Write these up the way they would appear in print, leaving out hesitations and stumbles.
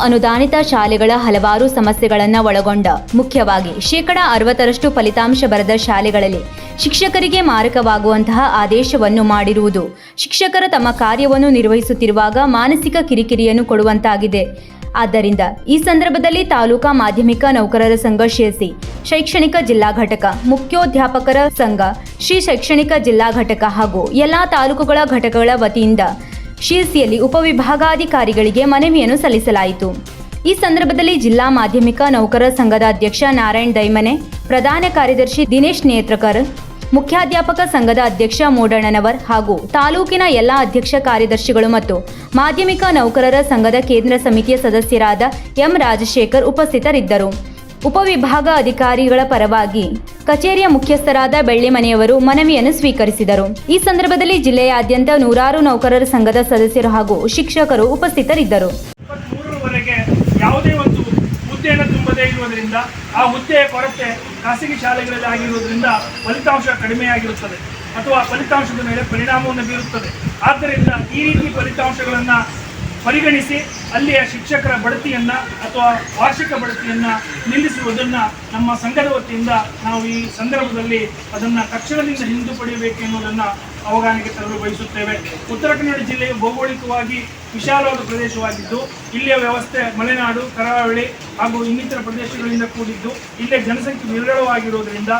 ಅನುದಾನಿತ ಶಾಲೆಗಳ ಹಲವಾರು ಸಮಸ್ಯೆಗಳನ್ನು ಒಳಗೊಂಡ ಮುಖ್ಯವಾಗಿ 60% ಫಲಿತಾಂಶ ಬರದ ಶಾಲೆಗಳಲ್ಲಿ ಶಿಕ್ಷಕರಿಗೆ ಮಾರಕವಾಗುವಂತಹ ಆದೇಶವನ್ನು ಮಾಡಿರುವುದು ಶಿಕ್ಷಕರು ತಮ್ಮ ಕಾರ್ಯವನ್ನು ನಿರ್ವಹಿಸುತ್ತಿರುವಾಗ ಮಾನಸಿಕ ಕಿರಿಕಿರಿಯನ್ನು ಕೊಡುವಂತಾಗಿದೆ. ಆದ್ದರಿಂದ ಈ ಸಂದರ್ಭದಲ್ಲಿ ತಾಲೂಕಾ ಮಾಧ್ಯಮಿಕ ನೌಕರರ ಸಂಘ ಶಿರಸಿ ಶೈಕ್ಷಣಿಕ ಜಿಲ್ಲಾ ಘಟಕ, ಮುಖ್ಯೋಧ್ಯಾಪಕರ ಸಂಘ, ಶ್ರೀ ಶೈಕ್ಷಣಿಕ ಜಿಲ್ಲಾ ಘಟಕ ಹಾಗೂ ಎಲ್ಲಾ ತಾಲೂಕುಗಳ ಘಟಕಗಳ ವತಿಯಿಂದ ಶಿರಸಿಯಲ್ಲಿ ಉಪವಿಭಾಗಾಧಿಕಾರಿಗಳಿಗೆ ಮನವಿಯನ್ನು ಸಲ್ಲಿಸಲಾಯಿತು. ಈ ಸಂದರ್ಭದಲ್ಲಿ ಜಿಲ್ಲಾ ಮಾಧ್ಯಮಿಕ ನೌಕರರ ಸಂಘದ ಅಧ್ಯಕ್ಷ ನಾರಾಯಣ್ ದೈಮನೆ, ಪ್ರಧಾನ ಕಾರ್ಯದರ್ಶಿ ದಿನೇಶ್ ನೇತ್ರಕರ್, ಮುಖ್ಯಾಧ್ಯಾಪಕ ಸಂಘದ ಅಧ್ಯಕ್ಷ ಮೂಡಣ್ಣನವರ್ ಹಾಗೂ ತಾಲೂಕಿನ ಎಲ್ಲ ಅಧ್ಯಕ್ಷ ಕಾರ್ಯದರ್ಶಿಗಳು ಮತ್ತು ಮಾಧ್ಯಮಿಕ ನೌಕರರ ಸಂಘದ ಕೇಂದ್ರ ಸಮಿತಿಯ ಸದಸ್ಯರಾದ ಎಂ ರಾಜಶೇಖರ್ ಉಪಸ್ಥಿತರಿದ್ದರು. ಉಪವಿಭಾಗ ಅಧಿಕಾರಿಗಳ ಪರವಾಗಿ ಕಚೇರಿಯ ಮುಖ್ಯಸ್ಥರಾದ ಬೆಳ್ಳಿಮನೆಯವರು ಮನವಿಯನ್ನು ಸ್ವೀಕರಿಸಿದರು. ಈ ಸಂದರ್ಭದಲ್ಲಿ ಜಿಲ್ಲೆಯಾದ್ಯಂತ ನೂರಾರು ನೌಕರರ ಸಂಘದ ಸದಸ್ಯರು ಹಾಗೂ ಶಿಕ್ಷಕರು ಉಪಸ್ಥಿತರಿದ್ದರು. ಯಾವುದೇ ಒಂದು ಹುದ್ದೆಯನ್ನು ತುಂಬದೇ ಇರುವುದರಿಂದ ಆ ಹುದ್ದೆಯ ಕೊರತೆ ಖಾಸಗಿ ಶಾಲೆಗಳಲ್ಲಿ ಆಗಿರುವುದರಿಂದ ಫಲಿತಾಂಶ ಕಡಿಮೆಯಾಗಿರುತ್ತದೆ ಅಥವಾ ಫಲಿತಾಂಶದ ಮೇಲೆ ಪರಿಣಾಮವನ್ನು ಬೀರುತ್ತದೆ. ಆದ್ದರಿಂದ ಈ ರೀತಿ ಫಲಿತಾಂಶಗಳನ್ನು ಪರಿಗಣಿಸಿ ಅಲ್ಲಿಯ ಶಿಕ್ಷಕರ ಬಡ್ತಿಯನ್ನು ಅಥವಾ ವಾರ್ಷಿಕ ಬಡ್ತಿಯನ್ನು ನಿಲ್ಲಿಸುವುದನ್ನು ನಮ್ಮ ಸಂಘದ ವತಿಯಿಂದ ನಾವು ಈ ಸಂದರ್ಭದಲ್ಲಿ ಅದನ್ನು ತಕ್ಷಣದಿಂದ ಹಿಂದುಪಡೆಯಬೇಕು ಎನ್ನುವುದನ್ನು ಅವಗಾಹನೆಗೆ ತರಲು ಬಯಸುತ್ತೇವೆ. ಉತ್ತರ ಕನ್ನಡ ಜಿಲ್ಲೆಯು ಭೌಗೋಳಿಕವಾಗಿ ವಿಶಾಲವಾದ ಪ್ರದೇಶವಾಗಿದ್ದು ಇಲ್ಲಿಯ ವ್ಯವಸ್ಥೆ ಮಲೆನಾಡು, ಕರಾವಳಿ ಹಾಗೂ ಇನ್ನಿತರ ಪ್ರದೇಶಗಳಿಂದ ಕೂಡಿದ್ದು ಇಲ್ಲೇ ಜನಸಂಖ್ಯೆ ವಿರಳವಾಗಿರುವುದರಿಂದ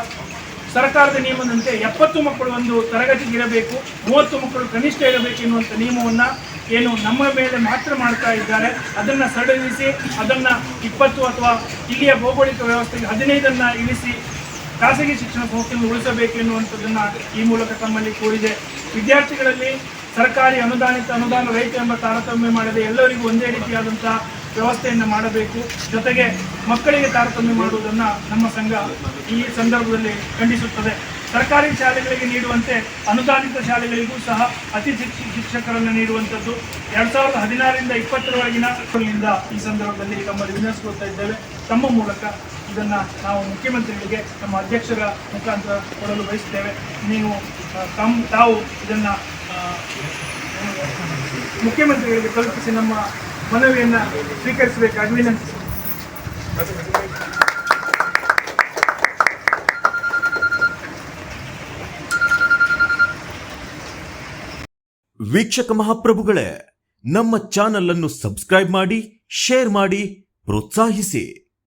ಸರ್ಕಾರದ ನಿಯಮದಂತೆ 70 ಮಕ್ಕಳು ಒಂದು ತರಗತಿಗೆ ಇರಬೇಕು, 30 ಮಕ್ಕಳು ಕನಿಷ್ಠ ಇರಬೇಕು ಎನ್ನುವಂಥ ನಿಯಮವನ್ನು ಏನು ನಮ್ಮ ಮೇಲೆ ಮಾತ್ರ ಮಾಡ್ತಾ ಇದ್ದಾರೆ ಅದನ್ನು ಸಡಿಲಿಸಿ ಅದನ್ನು 20 ಅಥವಾ ಇಲ್ಲಿಯ ಭೌಗೋಳಿಕ ವ್ಯವಸ್ಥೆಗೆ 15 ಇಳಿಸಿ ಖಾಸಗಿ ಶಿಕ್ಷಣ ಸಂಸ್ಥೆಯನ್ನು ಉಳಿಸಬೇಕು ಎನ್ನುವಂಥದ್ದನ್ನು ಈ ಮೂಲಕ ತಮ್ಮಲ್ಲಿ ಕೋರಿದೆ. ವಿದ್ಯಾರ್ಥಿಗಳಲ್ಲಿ ಸರ್ಕಾರಿ ಅನುದಾನ ರಹಿತ ಎಂಬ ತಾರತಮ್ಯ ಮಾಡದೆ ಎಲ್ಲರಿಗೂ ಒಂದೇ ರೀತಿಯಾದಂಥ ವ್ಯವಸ್ಥೆಯನ್ನು ಮಾಡಬೇಕು. ಜೊತೆಗೆ ಮಕ್ಕಳಿಗೆ ತಾರತಮ್ಯ ಮಾಡುವುದನ್ನು ನಮ್ಮ ಸಂಘ ಈ ಸಂದರ್ಭದಲ್ಲಿ ಖಂಡಿಸುತ್ತದೆ. ಸರ್ಕಾರಿ ಶಾಲೆಗಳಿಗೆ ನೀಡುವಂತೆ ಅನುದಾನಿತ ಶಾಲೆಗಳಿಗೂ ಸಹ ಅತಿಥಿ ಶಿಕ್ಷಕರನ್ನು ನೀಡುವಂಥದ್ದು 2016ರಿಂದ 2020ರವರೆಗಿನ ಈ ಸಂದರ್ಭದಲ್ಲಿ ತಮ್ಮಲ್ಲಿ ವಿನಂತಿಸಿಕೊಳ್ತಾ ಇದ್ದೇವೆ. ತಮ್ಮ ಮೂಲಕ ಇದನ್ನು ನಾವು ಮುಖ್ಯಮಂತ್ರಿಗಳಿಗೆ ನಮ್ಮ ಅಧ್ಯಕ್ಷರ ಮುಖಾಂತರ ಕೊಡಲು ಬಯಸುತ್ತೇವೆ. ನೀವು ತಾವು ಇದನ್ನು ಮುಖ್ಯಮಂತ್ರಿಗಳಿಗೆ ತಲುಪಿಸಿ ನಮ್ಮ ಮನವಿಯನ್ನು ಸ್ವೀಕರಿಸಬೇಕಾಗಿ ವಿನಂತಿಸಿ. ವೀಕ್ಷಕ ಮಹಾಪ್ರಭುಗಳೇ, ನಮ್ಮ ಚಾನಲ್ ಅನ್ನು ಸಬ್ಸ್ಕ್ರೈಬ್ ಮಾಡಿ, ಶೇರ್ ಮಾಡಿ, ಪ್ರೋತ್ಸಾಹಿಸಿ.